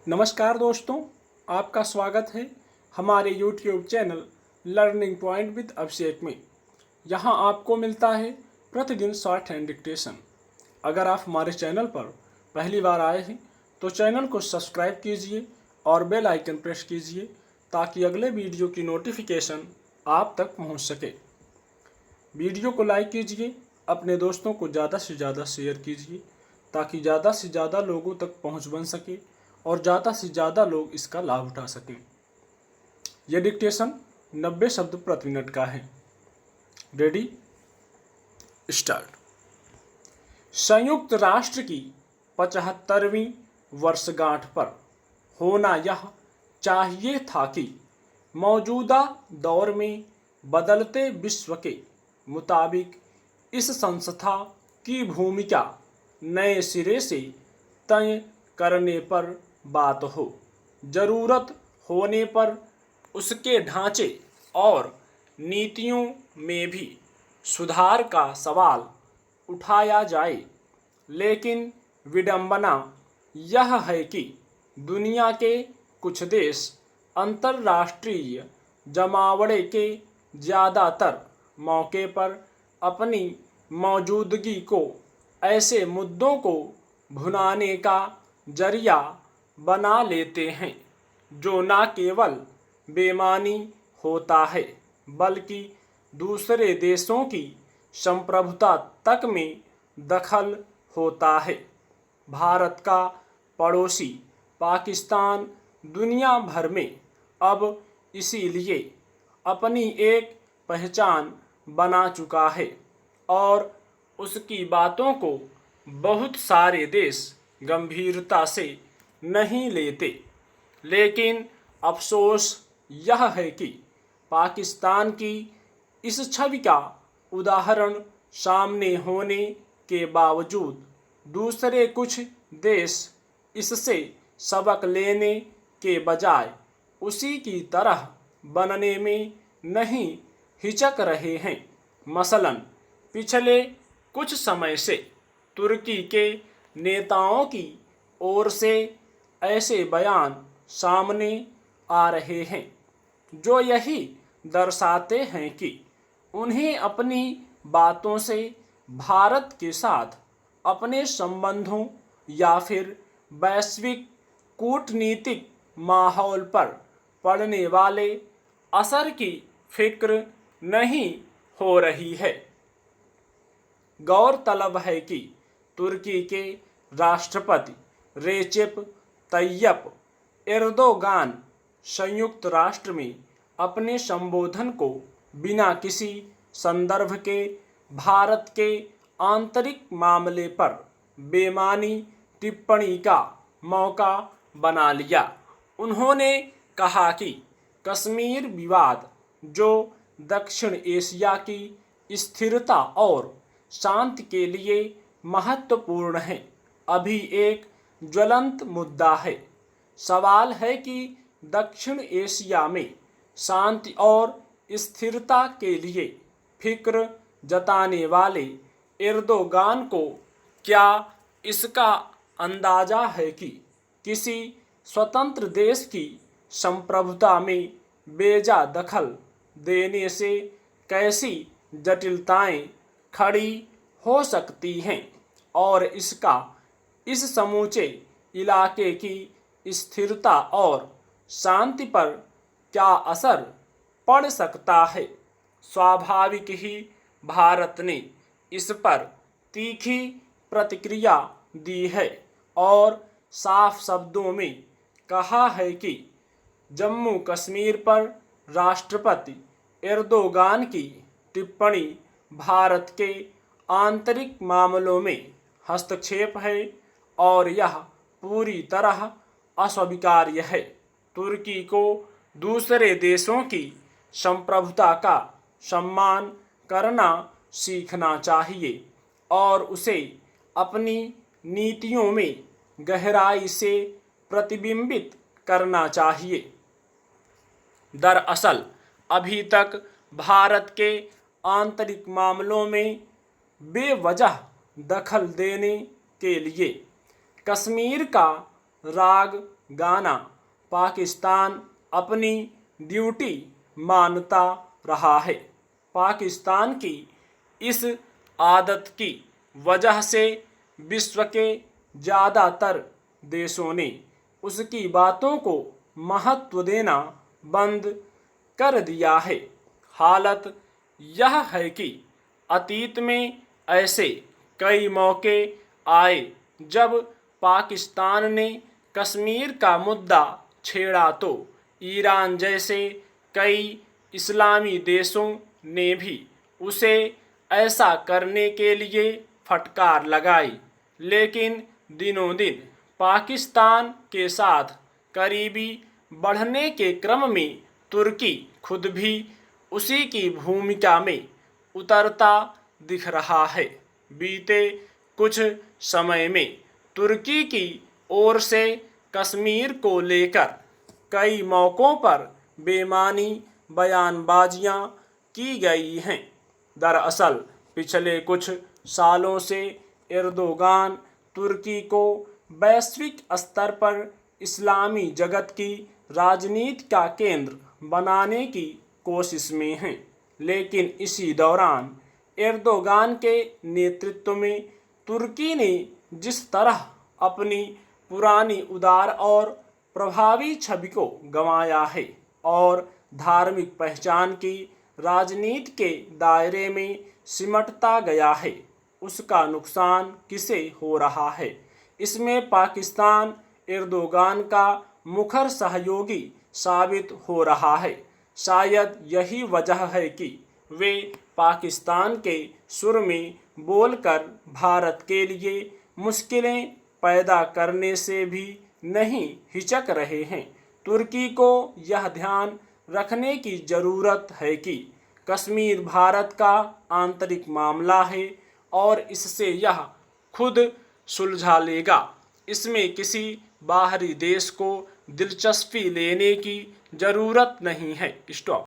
नमस्कार दोस्तों, आपका स्वागत है हमारे YouTube channel learning point with Abhishek में। यहाँ आपको मिलता है प्रतिदिन शॉर्ट हैंड डिक्टेशन। अगर आप हमारे चैनल पर पहली बार आए हैं तो चैनल को सब्सक्राइब कीजिए और बेल आइकन प्रेस कीजिए ताकि अगले वीडियो की नोटिफिकेशन आप तक पहुँच सके। वीडियो को लाइक कीजिए, अपने दोस्तों को ज़्यादा से ज़्यादा शेयर कीजिए ताकि ज़्यादा से ज़्यादा लोगों तक पहुँच बन सके और ज़्यादा से ज़्यादा लोग इसका लाभ उठा सकें। यह डिक्टेशन 90 शब्द प्रति मिनट का है। Ready, start. संयुक्त राष्ट्र की 75वीं वर्षगांठ पर होना यह चाहिए था कि मौजूदा दौर में बदलते विश्व के मुताबिक इस संस्था की भूमिका नए सिरे से तय करने पर बात हो। जरूरत होने पर उसके ढांचे और नीतियों में भी सुधार का सवाल उठाया जाए, लेकिन विडंबना यह है कि दुनिया के कुछ देश अंतर्राष्ट्रीय जमावड़े के ज़्यादातर मौके पर अपनी मौजूदगी को ऐसे मुद्दों को भुनाने का जरिया बना लेते हैं जो न केवल बेमानी होता है बल्कि दूसरे देशों की संप्रभुता तक में दखल होता है। भारत का पड़ोसी पाकिस्तान दुनिया भर में अब इसीलिए अपनी एक पहचान बना चुका है और उसकी बातों को बहुत सारे देश गंभीरता से नहीं लेते। लेकिन अफसोस यह है कि पाकिस्तान की इस छवि का उदाहरण सामने होने के बावजूद दूसरे कुछ देश इससे सबक लेने के बजाय उसी की तरह बनने में नहीं हिचक रहे हैं। मसलन पिछले कुछ समय से तुर्की के नेताओं की ओर से ऐसे बयान सामने आ रहे हैं जो यही दर्शाते हैं कि उन्हें अपनी बातों से भारत के साथ अपने संबंधों या फिर वैश्विक कूटनीतिक माहौल पर पड़ने वाले असर की फिक्र नहीं हो रही है। गौरतलब है कि तुर्की के राष्ट्रपति रेचेप तैयप एर्दोगान संयुक्त राष्ट्र में अपने संबोधन को बिना किसी संदर्भ के भारत के आंतरिक मामले पर बेमानी टिप्पणी का मौका बना लिया। उन्होंने कहा कि कश्मीर विवाद जो दक्षिण एशिया की स्थिरता और शांति के लिए महत्वपूर्ण है, अभी एक ज्वलंत मुद्दा है। सवाल है कि दक्षिण एशिया में शांति और स्थिरता के लिए फिक्र जताने वाले एर्दोगान को क्या इसका अंदाजा है कि किसी स्वतंत्र देश की संप्रभुता में बेजा दखल देने से कैसी जटिलताएं खड़ी हो सकती हैं और इसका इस समूचे इलाके की स्थिरता और शांति पर क्या असर पड़ सकता है। स्वाभाविक ही भारत ने इस पर तीखी प्रतिक्रिया दी है और साफ शब्दों में कहा है कि जम्मू कश्मीर पर राष्ट्रपति एर्दोगान की टिप्पणी भारत के आंतरिक मामलों में हस्तक्षेप है और यह पूरी तरह अस्वीकार्य है। तुर्की को दूसरे देशों की संप्रभुता का सम्मान करना सीखना चाहिए और उसे अपनी नीतियों में गहराई से प्रतिबिंबित करना चाहिए। दरअसल अभी तक भारत के आंतरिक मामलों में बेवजह दखल देने के लिए कश्मीर का राग गाना पाकिस्तान अपनी ड्यूटी मानता रहा है। पाकिस्तान की इस आदत की वजह से विश्व के ज़्यादातर देशों ने उसकी बातों को महत्व देना बंद कर दिया है। हालत यह है कि अतीत में ऐसे कई मौके आए जब पाकिस्तान ने कश्मीर का मुद्दा छेड़ा तो ईरान जैसे कई इस्लामी देशों ने भी उसे ऐसा करने के लिए फटकार लगाई। लेकिन दिनों दिन पाकिस्तान के साथ करीबी बढ़ने के क्रम में तुर्की खुद भी उसी की भूमिका में उतरता दिख रहा है। बीते कुछ समय में तुर्की की ओर से कश्मीर को लेकर कई मौक़ों पर बेमानी बयानबाजियां की गई हैं। दरअसल पिछले कुछ सालों से एर्दोगान तुर्की को वैश्विक स्तर पर इस्लामी जगत की राजनीति का केंद्र बनाने की कोशिश में हैं। लेकिन इसी दौरान एर्दोगान के नेतृत्व में तुर्की ने जिस तरह अपनी पुरानी उदार और प्रभावी छवि को गंवाया है और धार्मिक पहचान की राजनीति के दायरे में सिमटता गया है, उसका नुकसान किसे हो रहा है? इसमें पाकिस्तान एर्दोगान का मुखर सहयोगी साबित हो रहा है। शायद यही वजह है कि वे पाकिस्तान के सुर में बोलकर भारत के लिए मुश्किलें पैदा करने से भी नहीं हिचक रहे हैं। तुर्की को यह ध्यान रखने की ज़रूरत है कि कश्मीर भारत का आंतरिक मामला है और इससे यह खुद सुलझा लेगा। इसमें किसी बाहरी देश को दिलचस्पी लेने की ज़रूरत नहीं है। स्टॉप।